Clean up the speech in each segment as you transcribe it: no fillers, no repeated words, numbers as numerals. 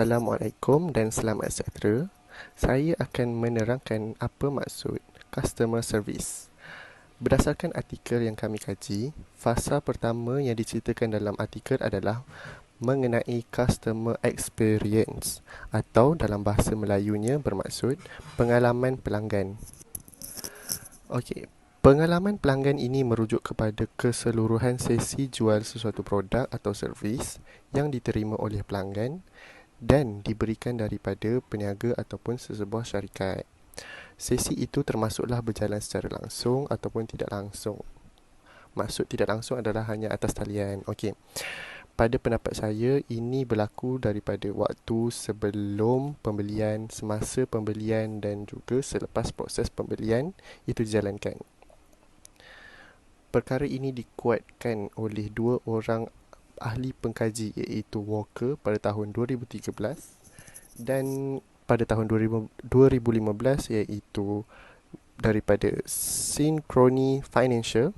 Assalamualaikum dan selamat sejahtera. Saya akan menerangkan apa maksud customer service. Berdasarkan artikel yang kami kaji, fasa pertama yang diceritakan dalam artikel adalah mengenai customer experience atau dalam bahasa Melayunya bermaksud pengalaman pelanggan. Okey, pengalaman pelanggan ini merujuk kepada keseluruhan sesi jual sesuatu produk atau servis yang diterima oleh pelanggan dan diberikan daripada peniaga ataupun sesebuah syarikat. Sesi itu termasuklah berjalan secara langsung ataupun tidak langsung. Maksud tidak langsung adalah hanya atas talian. Okey. Pada pendapat saya, ini berlaku daripada waktu sebelum pembelian, semasa pembelian dan juga selepas proses pembelian itu dijalankan. Perkara ini dikuatkan oleh dua orang ahli pengkaji iaitu Walker pada tahun 2013 dan pada tahun 2015 iaitu daripada Synchrony Financial.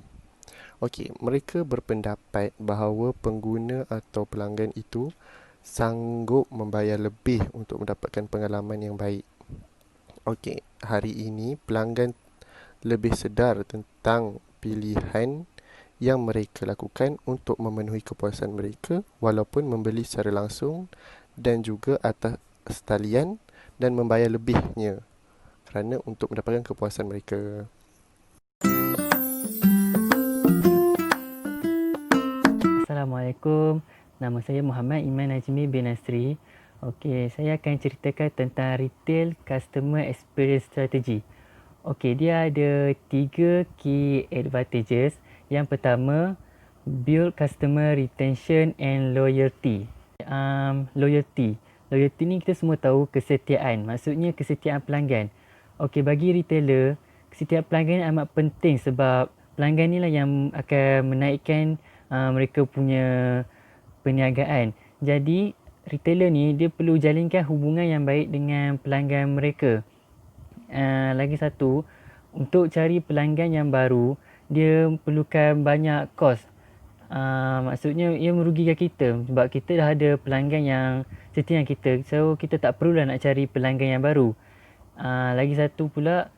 Okey, mereka berpendapat bahawa pengguna atau pelanggan itu sanggup membayar lebih untuk mendapatkan pengalaman yang baik. Okey, hari ini pelanggan lebih sedar tentang pilihan yang mereka lakukan untuk memenuhi kepuasan mereka walaupun membeli secara langsung dan juga atas talian dan membayar lebihnya kerana untuk mendapatkan kepuasan mereka. Assalamualaikum. Nama saya Muhammad Iman Najmi bin Nasri. Okey, saya akan ceritakan tentang retail customer experience strategy. Okey, dia ada 3 key advantages. Yang pertama, build customer retention and loyalty. Loyalty ni kita semua tahu kesetiaan. Maksudnya kesetiaan pelanggan. Okey, bagi retailer, kesetiaan pelanggan amat penting sebab pelanggan ni lah yang akan menaikkan mereka punya perniagaan. Jadi, retailer ni dia perlu jalinkan hubungan yang baik dengan pelanggan mereka. Lagi satu, untuk cari pelanggan yang baru, dia perlukan banyak kos. Maksudnya ia merugikan kita sebab kita dah ada pelanggan yang setia dengan kita. So, kita tak perlulah nak cari pelanggan yang baru. Lagi satu pula,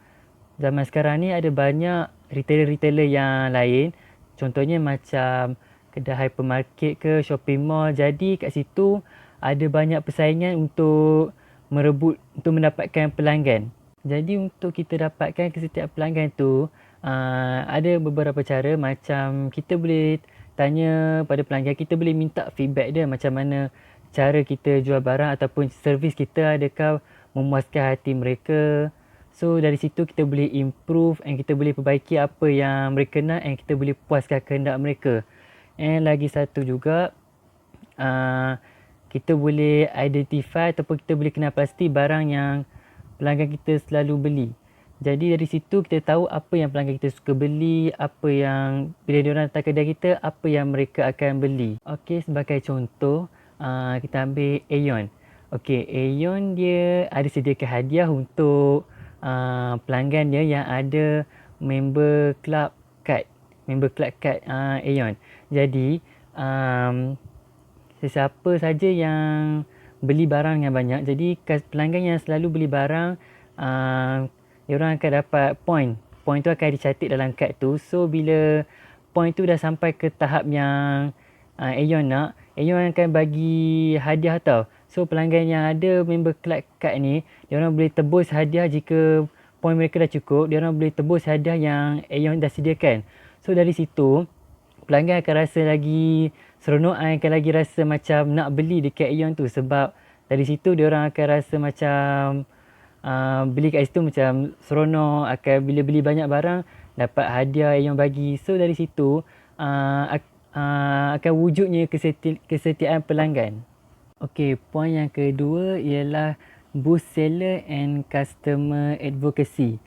zaman sekarang ni ada banyak retailer-retailer yang lain. Contohnya macam kedai hypermarket ke shopping mall. Jadi kat situ ada banyak persaingan untuk mendapatkan pelanggan. Jadi untuk kita dapatkan kesetiaan pelanggan tu, ada beberapa cara. Macam kita boleh tanya pada pelanggan, kita boleh minta feedback dia macam mana cara kita jual barang ataupun servis kita adakah memuaskan hati mereka. So dari situ kita boleh improve and kita boleh perbaiki apa yang mereka nak and kita boleh puaskan kehendak mereka. And lagi satu juga, kita boleh identify ataupun kita boleh kenal pasti barang yang pelanggan kita selalu beli. Jadi dari situ kita tahu apa yang pelanggan kita suka beli, apa yang bila diorang datang kedai kita, apa yang mereka akan beli. Okey, sebagai contoh, kita ambil Aeon. Okey, Aeon dia ada sediakan hadiah untuk pelanggan dia yang ada member club card. Member club card Aeon. Jadi, sesiapa saja yang beli barang yang banyak, jadi pelanggan yang selalu beli barang, diorang akan dapat point. Point tu akan dicatat dalam kad tu. So, bila point tu dah sampai ke tahap yang Aeon nak, Aeon akan bagi hadiah tau. So, pelanggan yang ada member club card ni, diorang boleh tebus hadiah jika point mereka dah cukup. Diorang boleh tebus hadiah yang Aeon dah sediakan. So, dari situ, pelanggan akan rasa lagi seronok, akan lagi rasa macam nak beli dekat Aeon tu sebab dari situ diorang akan rasa macam beli kat situ macam seronok, akan bila beli banyak barang dapat hadiah Aeon bagi. So dari situ akan wujudnya kesetiaan pelanggan. Okey, poin yang kedua ialah boost seller and customer advocacy.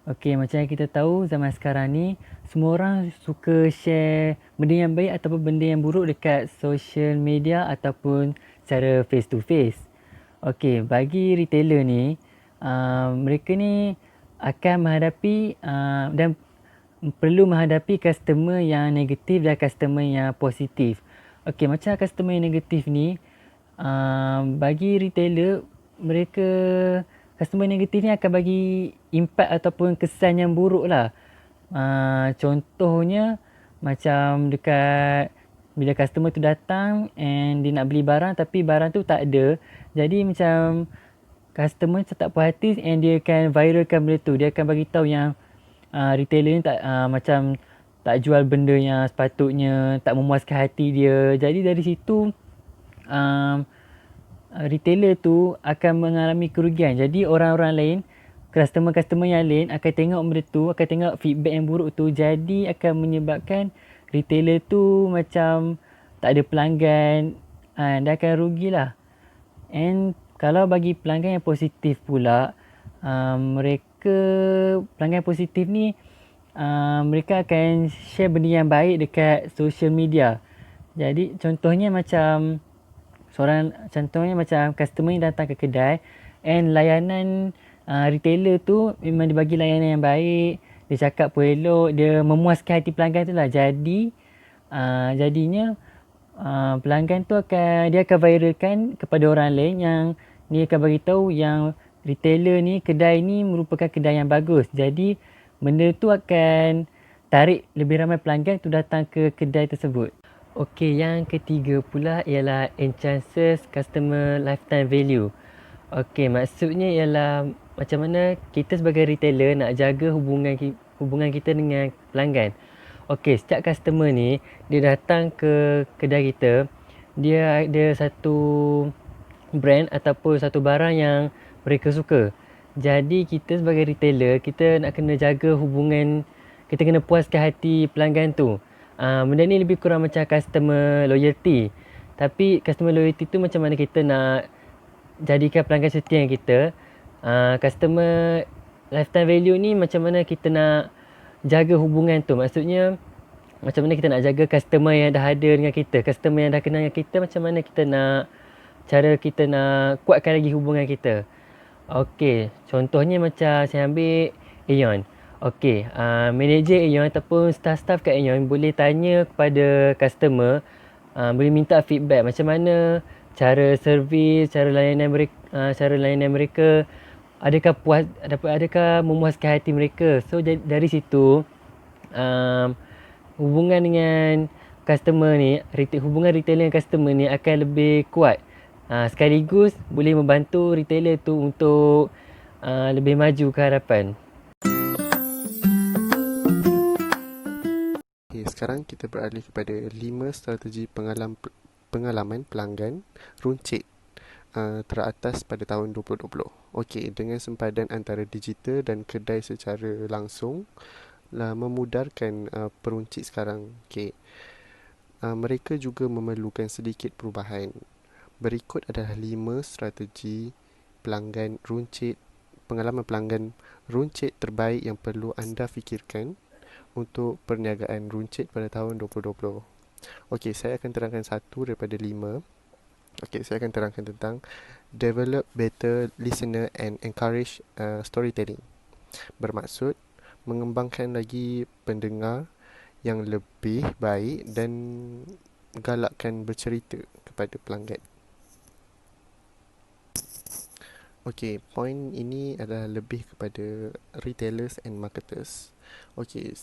Okey, macam yang kita tahu zaman sekarang ni semua orang suka share benda yang baik ataupun benda yang buruk dekat social media ataupun secara face to face. Okey, bagi retailer ni, mereka ni akan menghadapi dan perlu menghadapi customer yang negatif dan customer yang positif. Okey, macam customer yang negatif ni, Bagi retailer, mereka customer negatif ni akan bagi impact ataupun kesan yang buruk lah. Contohnya macam dekat bila customer tu datang and dia nak beli barang tapi barang tu tak ada. Jadi macam customer macam tak puas hati and dia akan viralkan benda tu. Dia akan bagi tahu yang retailer ni tak macam tak jual benda yang sepatutnya, tak memuaskan hati dia. Jadi dari situ um, retailer tu akan mengalami kerugian. Jadi orang-orang lain, customer-customer yang lain akan tengok benda tu, akan tengok feedback yang buruk tu. Jadi akan menyebabkan retailer tu macam tak ada pelanggan, dia akan rugilah. And kalau bagi pelanggan yang positif pula, mereka pelanggan positif ni mereka akan share benda yang baik dekat social media. Jadi contohnya macam customer yang datang ke kedai and layanan retailer tu memang dia bagi layanan yang baik, dia cakap pun elok, dia memuaskan hati pelanggan tu lah. Jadinya pelanggan tu dia akan viralkan kepada orang lain yang dia akan bagi tahu yang retailer ni, kedai ni merupakan kedai yang bagus. Jadi benda tu akan tarik lebih ramai pelanggan tu datang ke kedai tersebut. Okey, yang ketiga pula ialah enhances customer lifetime value. Okey, maksudnya ialah macam mana kita sebagai retailer nak jaga hubungan kita dengan pelanggan. Okey, setiap customer ni dia datang ke kedai kita, dia ada satu brand ataupun satu barang yang mereka suka. Jadi kita sebagai retailer, kita nak kena jaga hubungan, kita kena puaskan hati pelanggan tu. Benda ni lebih kurang macam customer loyalty. Tapi customer loyalty tu macam mana kita nak jadikan pelanggan setia yang kita. Customer lifetime value ni macam mana kita nak jaga hubungan tu. Maksudnya macam mana kita nak jaga customer yang dah ada dengan kita, customer yang dah kenal dengan kita, macam mana kita nak cara kita nak kuatkan lagi hubungan kita. Okey, contohnya macam saya ambil Aeon. Okey, manager Aeon ataupun staff-staff kat Aeon boleh tanya kepada customer, boleh minta feedback macam mana cara servis, cara layanan mereka, adakah memuaskan hati mereka. So dari situ hubungan dengan customer ni, hubungan retailer dengan customer ni akan lebih kuat. Sekaligus boleh membantu retailer tu untuk lebih maju ke hadapan. Okay, sekarang kita beralih kepada 5 strategi pengalaman pelanggan runcit teratas pada tahun 2020. Okey, dengan sempadan antara digital dan kedai secara langsung memudarkan peruncit sekarang. Okey, mereka juga memerlukan sedikit perubahan. Berikut adalah 5 strategi pengalaman pelanggan runcit terbaik yang perlu anda fikirkan untuk perniagaan runcit pada tahun 2020. Okey, saya akan terangkan satu daripada 5. Okey, saya akan terangkan tentang develop better listener and encourage storytelling. Bermaksud mengembangkan lagi pendengar yang lebih baik dan galakkan bercerita kepada pelanggan. Okey, point ini adalah lebih kepada retailers and marketers. Okey,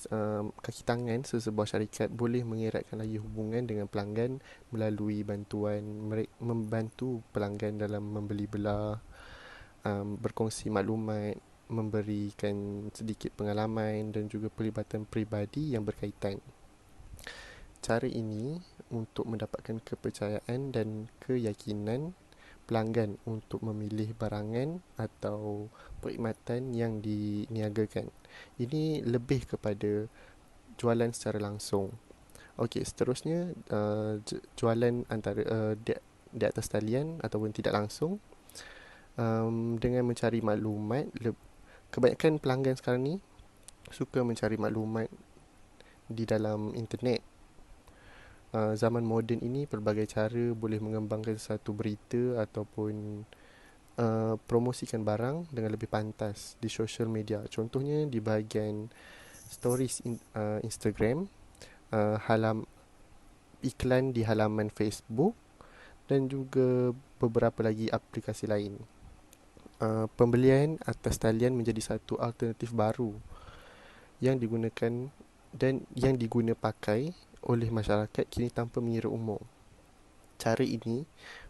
kaki tangan sesebuah syarikat boleh mengeratkan lagi hubungan dengan pelanggan melalui membantu pelanggan dalam membeli belah, berkongsi maklumat, memberikan sedikit pengalaman dan juga pelibatan peribadi yang berkaitan. Cara ini untuk mendapatkan kepercayaan dan keyakinan pelanggan untuk memilih barangan atau perkhidmatan yang diniagakan. Ini lebih kepada jualan secara langsung. Okey, seterusnya jualan antara di atas talian ataupun tidak langsung, dengan mencari maklumat. Kebanyakan pelanggan sekarang ni suka mencari maklumat di dalam internet. Zaman moden ini pelbagai cara boleh mengembangkan satu berita ataupun promosikan barang dengan lebih pantas di social media. Contohnya di bahagian stories Instagram, iklan di halaman Facebook dan juga beberapa lagi aplikasi lain. Pembelian atas talian menjadi satu alternatif baru yang digunakan dan yang diguna pakai oleh masyarakat kini tanpa mengira umur. Cara ini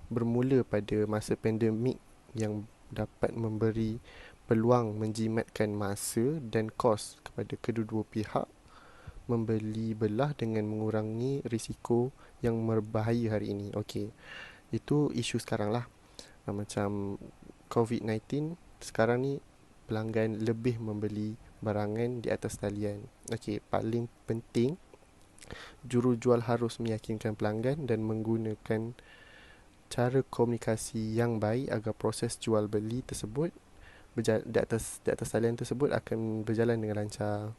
bermula pada masa pandemik yang dapat memberi peluang menjimatkan masa dan kos kepada kedua-dua pihak membeli belah dengan mengurangi risiko yang berbahaya hari ini. Okey, itu isu sekarang lah. Macam COVID-19 sekarang ni pelanggan lebih membeli barangan di atas talian. Okey, paling penting jurujual harus meyakinkan pelanggan dan menggunakan cara komunikasi yang baik agar proses jual beli tersebut di atas talian tersebut akan berjalan dengan lancar.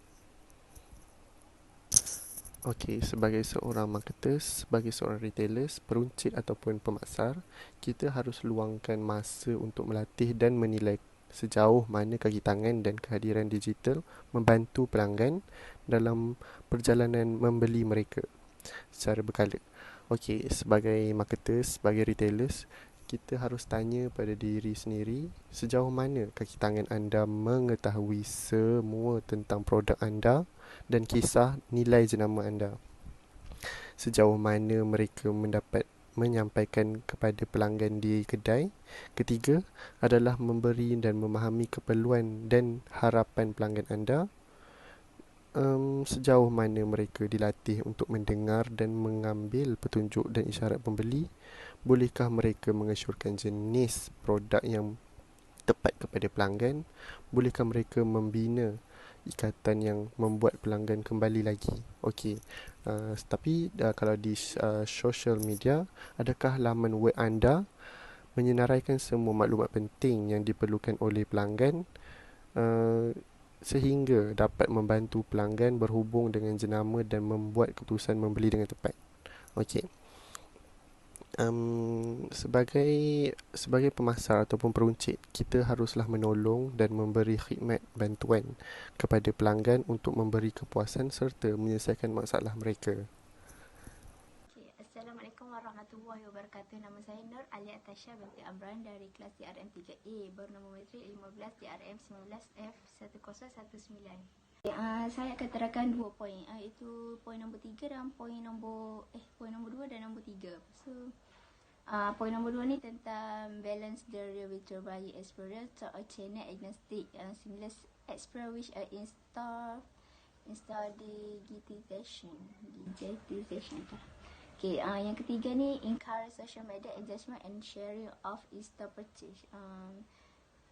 Okey, sebagai seorang marketer, sebagai seorang retailers, peruncit ataupun pemasar, kita harus luangkan masa untuk melatih dan menilai sejauh mana kaki tangan dan kehadiran digital membantu pelanggan dalam perjalanan membeli mereka secara berkala. Okey, sebagai marketers, sebagai retailers, kita harus tanya pada diri sendiri sejauh mana kaki tangan anda mengetahui semua tentang produk anda dan kisah nilai jenama anda. Sejauh mana mereka menyampaikan kepada pelanggan di kedai. Ketiga adalah memberi dan memahami keperluan dan harapan pelanggan anda. Sejauh mana mereka dilatih untuk mendengar dan mengambil petunjuk dan isyarat pembeli. Bolehkah mereka mengesyorkan jenis produk yang tepat kepada pelanggan? Bolehkah mereka membina ikatan yang membuat pelanggan kembali lagi? Okey, tapi kalau di social media, adakah laman web anda menyenaraikan semua maklumat penting yang diperlukan oleh pelanggan uh, sehingga dapat membantu pelanggan berhubung dengan jenama dan membuat keputusan membeli dengan tepat? Okey. Sebagai pemasar ataupun peruncit, kita haruslah menolong dan memberi khidmat bantuan kepada pelanggan untuk memberi kepuasan serta menyelesaikan masalah mereka. Okay. Assalamualaikum warahmatullahi wabarakatuh. Nama saya Nur Alia Tasha binti Amran dari kelas DRM 3A, bernometri 15 DRM 19F1019. Saya akan terangkan 2 poin, iaitu poin nombor 3 dan poin nombor 2 dan nombor 3. So, poin nombor 2 ni tentang balance derivative value experience to a channel agnostic similar express which install digitization. Okay, yang ketiga ni encourage social media engagement and sharing of in-store purchase.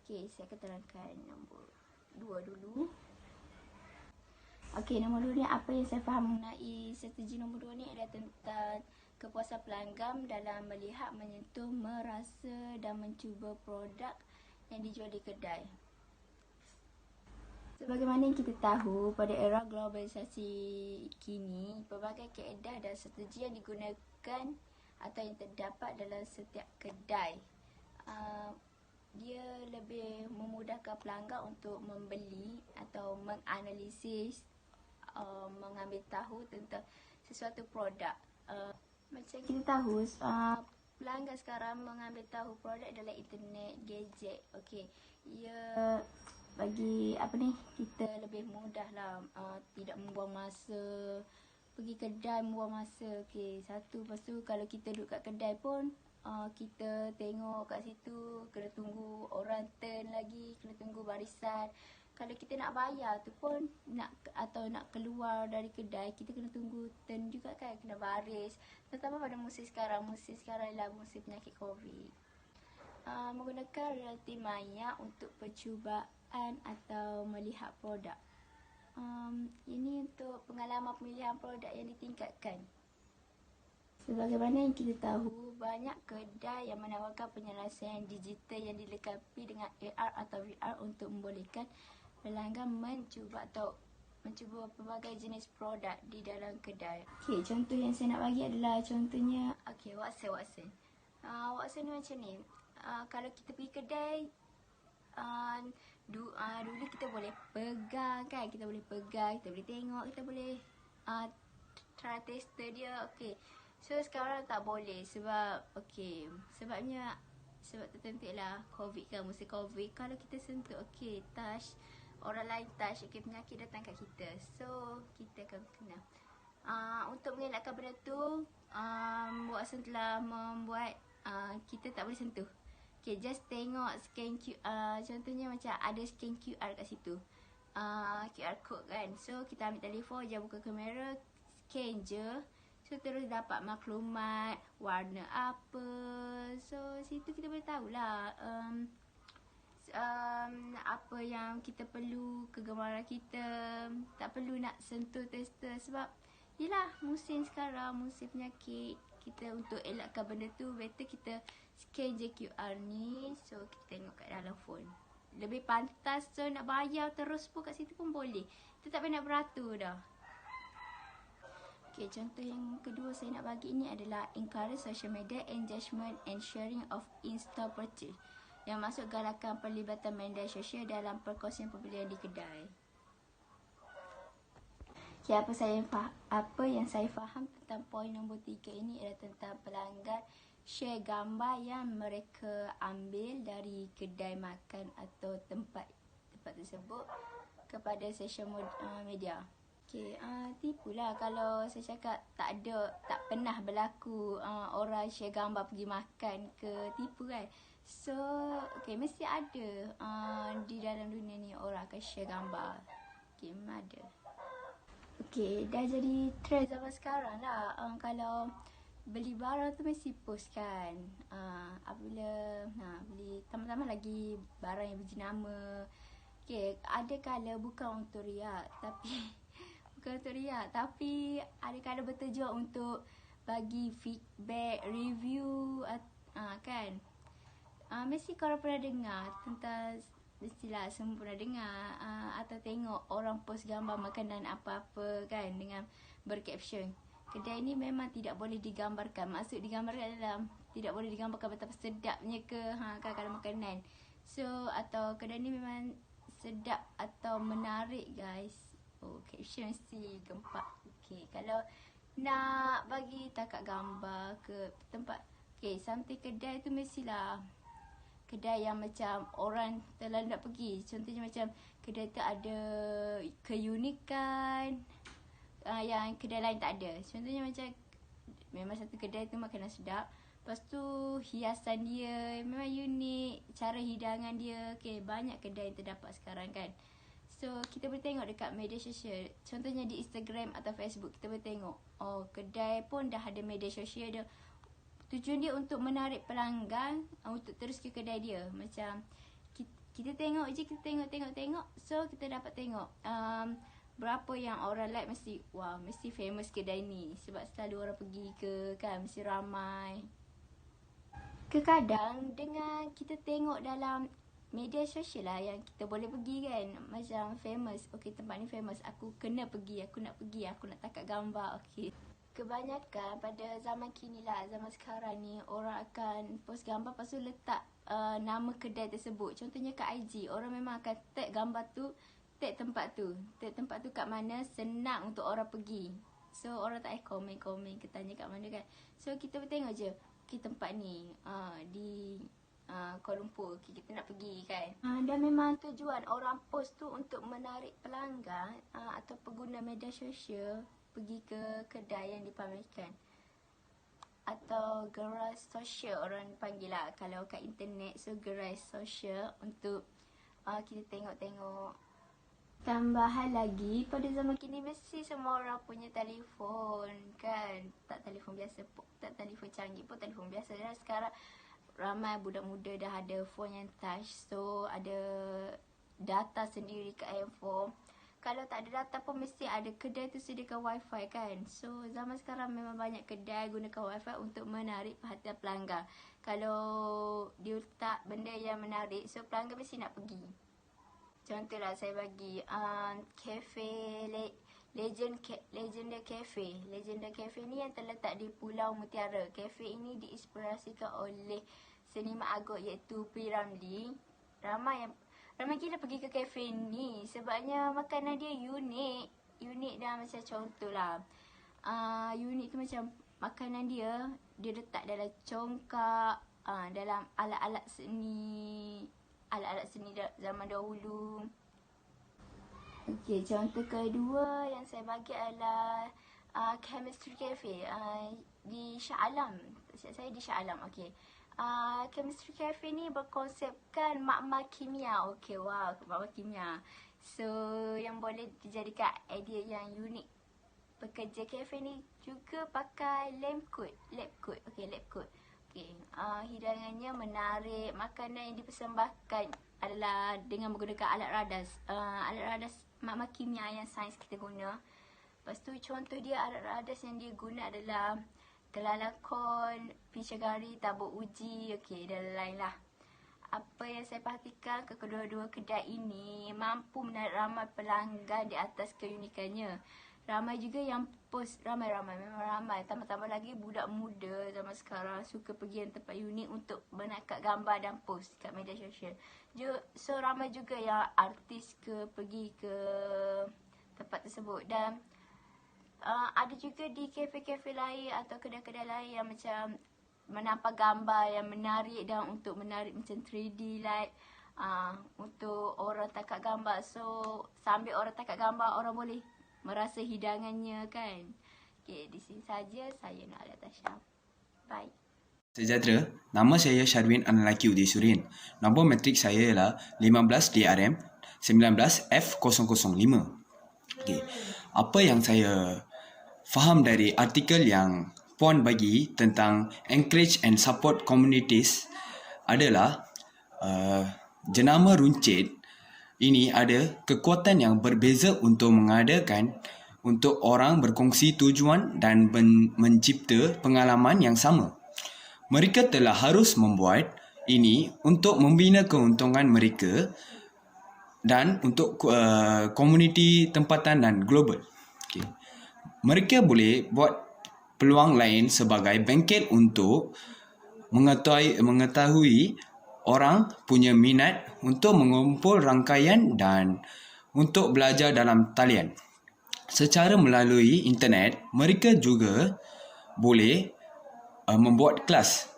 Okay, saya akan terangkan nombor 2 dulu. Okey, nombor 2 ni apa yang saya faham mengenai strategi nombor 2 ni adalah tentang kepuasan pelanggan dalam melihat, menyentuh, merasa dan mencuba produk yang dijual di kedai. Sebagaimana yang kita tahu, pada era globalisasi kini, pelbagai kaedah dan strategi yang digunakan atau yang terdapat dalam setiap kedai. Dia lebih memudahkan pelanggan untuk membeli atau menganalisis, mengambil tahu tentang sesuatu produk. Macam kita tahu, pelanggan sekarang mengambil tahu produk dalam internet, gadget. Okey, ia bagi kita lebih mudah lah, tidak membuang masa pergi kedai, membuang masa. Okey, satu. Lepas tu kalau kita duduk kat kedai pun, kita tengok kat situ, kena tunggu orang turn lagi, kena tunggu barisan. Kalau kita nak bayar tu pun nak keluar dari kedai, kita kena tunggu turn juga kan, kena baris. Terutama pada musim sekarang ialah musim penyakit COVID. Menggunakan realiti maya untuk percubaan atau melihat produk. Ini untuk pengalaman pemilihan produk yang ditingkatkan. Sebagaimana yang kita tahu, banyak kedai yang menawarkan penyelesaian digital yang dilengkapi dengan AR atau VR untuk membolehkan pelanggan mencuba pelbagai jenis produk di dalam kedai. Okey, contoh yang saya nak bagi adalah contohnya, Watson. Watson ni macam ni. Kalau kita pergi kedai, dulu kita boleh pegang kan, kita boleh tengok, kita boleh try tester dia. Okey. So sekarang tak boleh sebab sebab tertentu lah COVID kan, musim COVID. Kalau kita sentuh touch orang lain, touch penyakit datang kat kita, so kita akan kena. Untuk mengelakkan benda tu, Watson telah membuat kita tak boleh sentuh. Just tengok scan QR. Contohnya macam ada scan QR kat situ, QR code kan. So kita ambil telefon je, buka kamera, scan je. So terus dapat maklumat warna apa. So situ kita boleh tahulah apa yang kita perlu, kegemaran kita. Tak perlu nak sentuh tester sebab yelah musim sekarang, musim penyakit. Kita untuk elakkan benda tu, better kita scan je QR ni. So kita tengok kat dalam phone. Lebih pantas, so nak bayar terus pun kat situ pun boleh. Kita tak payah nak beratur dah. Contoh yang kedua saya nak bagi ni adalah encourage social media engagement and sharing of in-store purchase, yang masuk galakan perlibatan media sosial dalam perkongsian pembelian di kedai. Apa yang saya faham tentang poin nombor 3 ini adalah tentang pelanggan share gambar yang mereka ambil dari kedai makan atau tempat tersebut kepada social media. Tipulah kalau saya cakap tak pernah berlaku orang share gambar pergi makan ke, tipu kan. So mesti ada di dalam dunia ni orang akan share gambar. Memang ada. Dah jadi trend zaman sekarang lah. Kalau beli barang tu mesti post kan. Apabila beli, tambah-tambah lagi barang yang berjenama. Ada kala bukan untuk riak, tapi ada kala bertujuan untuk bagi feedback, review kan. Mesti korang pernah dengar tentang, mestilah semua pernah dengar atau tengok orang post gambar makanan apa-apa kan dengan bercaption, kedai ni memang tidak boleh digambarkan. Maksud digambarkan dalam tidak boleh digambarkan betapa sedapnya ke kan kalau makanan. So atau kedai ni memang sedap atau menarik guys. Caption mesti gempak. Kalau nak bagi takat gambar ke tempat, something kedai tu mestilah kedai yang macam orang terlalu nak pergi. Contohnya macam kedai tu ada keunikan yang kedai lain tak ada. Contohnya macam memang satu kedai tu makanan sedap, lepas tu hiasan dia memang unik, cara hidangan dia. Banyak kedai yang terdapat sekarang kan. So kita boleh tengok dekat media sosial. Contohnya di Instagram atau Facebook, kita boleh tengok kedai pun dah ada media sosial dia. Tujuan dia untuk menarik pelanggan untuk terus ke kedai dia. Macam kita tengok je, kita tengok. So kita dapat tengok berapa yang orang like, mesti mesti famous kedai ni sebab selalu orang pergi ke kan, mesti ramai. Kadang dengan kita tengok dalam media sosial lah yang kita boleh pergi kan, macam famous. Tempat ni famous, aku kena pergi, aku nak takat gambar. Kebanyakan pada zaman kini lah, zaman sekarang ni, orang akan post gambar lepas tu letak nama kedai tersebut. Contohnya kat IG, orang memang akan tag gambar tu, tag tempat tu kat mana, senang untuk orang pergi. So orang tak komen ke tanya kat mana kan. So kita boleh tengok je, tempat ni di Kuala Lumpur, kita nak pergi kan. Dan memang tujuan orang post tu untuk menarik pelanggan atau pengguna media sosial pergi ke kedai yang dipamerkan, atau gerai sosial orang panggil lah kalau kat internet. So gerai sosial untuk kita tengok-tengok. Tambahan lagi, pada zaman kini mesti semua orang punya telefon kan. Tak telefon biasa pun, tak telefon canggih pun, telefon biasa. Dan sekarang ramai budak muda dah ada phone yang touch. So ada data sendiri kat handphone. Kalau tak ada data pun mesti ada kedai tu sediakan wifi kan. So zaman sekarang memang banyak kedai gunakan wifi untuk menarik perhatian pelanggan. Kalau dia letak benda yang menarik, so pelanggan mesti nak pergi. Contohlah saya bagi cafe Legenda Cafe. Legenda Cafe ni yang terletak di Pulau Mutiara. Cafe ini diinspirasikan oleh seniman agut iaitu P. Ramlee. Ramai gila pergi ke cafe ni sebabnya makanan dia unik dan macam contohlah unik tu macam makanan dia letak dalam congkak, dalam alat-alat seni zaman dahulu. Okey, contoh kedua yang saya bagi adalah Chemistry Cafe di Shah Alam. Saya di Shah Alam. Okey. Chemistry Cafe ni berkonsepkan makmal kimia. Okey, wow, makmal kimia. So, yang boleh dijadikan idea yang unik. Pekerja kafe ni juga pakai lab coat. Okey, lab coat. Okey, hidangannya menarik. Makanan yang dipersembahkan adalah dengan menggunakan alat radas makmal kimia yang sains kita guna. Lepas tu contoh dia alat radas yang dia guna adalah gelalakon, pichagari, tabuk uji, okey, dan lain-lain lah. Apa yang saya perhatikan, kedua-dua kedai ini mampu menarik ramai pelanggan di atas keunikannya. Ramai juga yang post, memang ramai. Tambah-tambah lagi budak muda zaman sekarang suka pergi yang tempat unik untuk menangkap gambar dan post kat media sosial. So ramai juga yang artis pergi ke tempat tersebut. Dan ada juga di kafe-kafe lain atau kedai-kedai lain yang macam menampak gambar yang menarik dan untuk menarik macam 3D like untuk orang tangkap gambar. So sambil orang tangkap gambar, orang boleh merasa hidangannya kan. Okay, di sini saja saya nak Natasha. Bye. Sejahtera, nama saya Sharwin Analaki Udi Surin. Nombor matrik saya ialah 15 DRM 19 F005. Okay. Apa yang saya faham dari artikel yang Puan bagi tentang encourage and support communities adalah jenama runcit ini ada kekuatan yang berbeza untuk mengadakan untuk orang berkongsi tujuan dan mencipta pengalaman yang sama. Mereka telah harus membuat ini untuk membina keuntungan mereka dan untuk komuniti tempatan dan global. Okay. Mereka boleh buat peluang lain sebagai bengkel untuk mengetahui orang punya minat untuk mengumpul rangkaian dan untuk belajar dalam talian. Secara melalui internet, mereka juga boleh membuat kelas.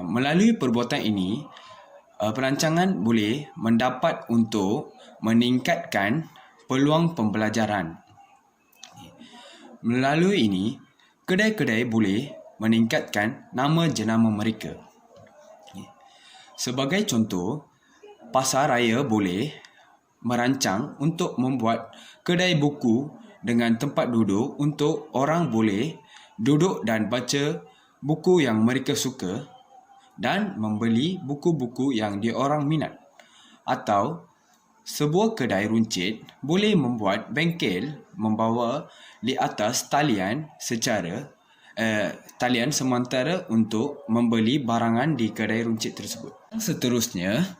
Melalui perbuatan ini, perancangan boleh mendapat untuk meningkatkan peluang pembelajaran. Melalui ini, kedai-kedai boleh meningkatkan nama jenama mereka. Sebagai contoh, pasar raya boleh merancang untuk membuat kedai buku dengan tempat duduk untuk orang boleh duduk dan baca buku yang mereka suka dan membeli buku-buku yang diorang minat. Atau sebuah kedai runcit boleh membuat bengkel membawa di atas talian talian sementara untuk membeli barangan di kedai runcit tersebut. Seterusnya,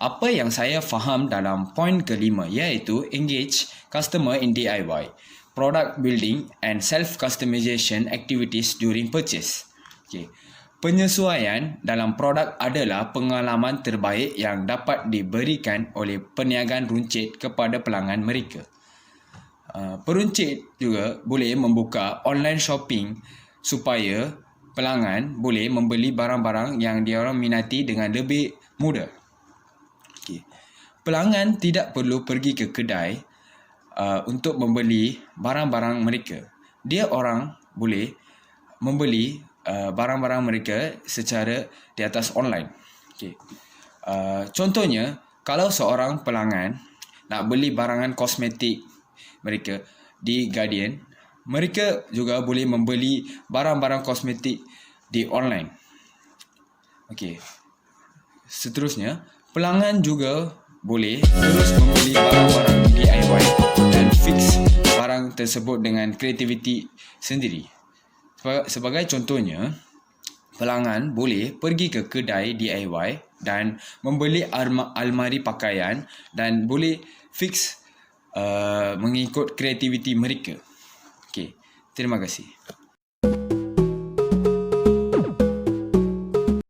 apa yang saya faham dalam poin kelima iaitu engage customer in DIY, product building and self-customization activities during purchase. Okay. Penyesuaian dalam produk adalah pengalaman terbaik yang dapat diberikan oleh perniagaan runcit kepada pelanggan mereka. Peruncit juga boleh membuka online shopping supaya pelanggan boleh membeli barang-barang yang diorang minati dengan lebih mudah. Okay. Pelanggan tidak perlu pergi ke kedai untuk membeli barang-barang mereka. Orang boleh membeli barang-barang mereka secara di atas online. Okay. Contohnya, kalau seorang pelanggan nak beli barangan kosmetik mereka di Guardian, mereka juga boleh membeli barang-barang kosmetik di online. Okey. Seterusnya, pelanggan juga boleh terus membeli barang-barang DIY dan fix barang tersebut dengan kreativiti sendiri. Sebagai contohnya, pelanggan boleh pergi ke kedai DIY dan membeli almari pakaian dan boleh fix mengikut kreativiti mereka. Okey, terima kasih.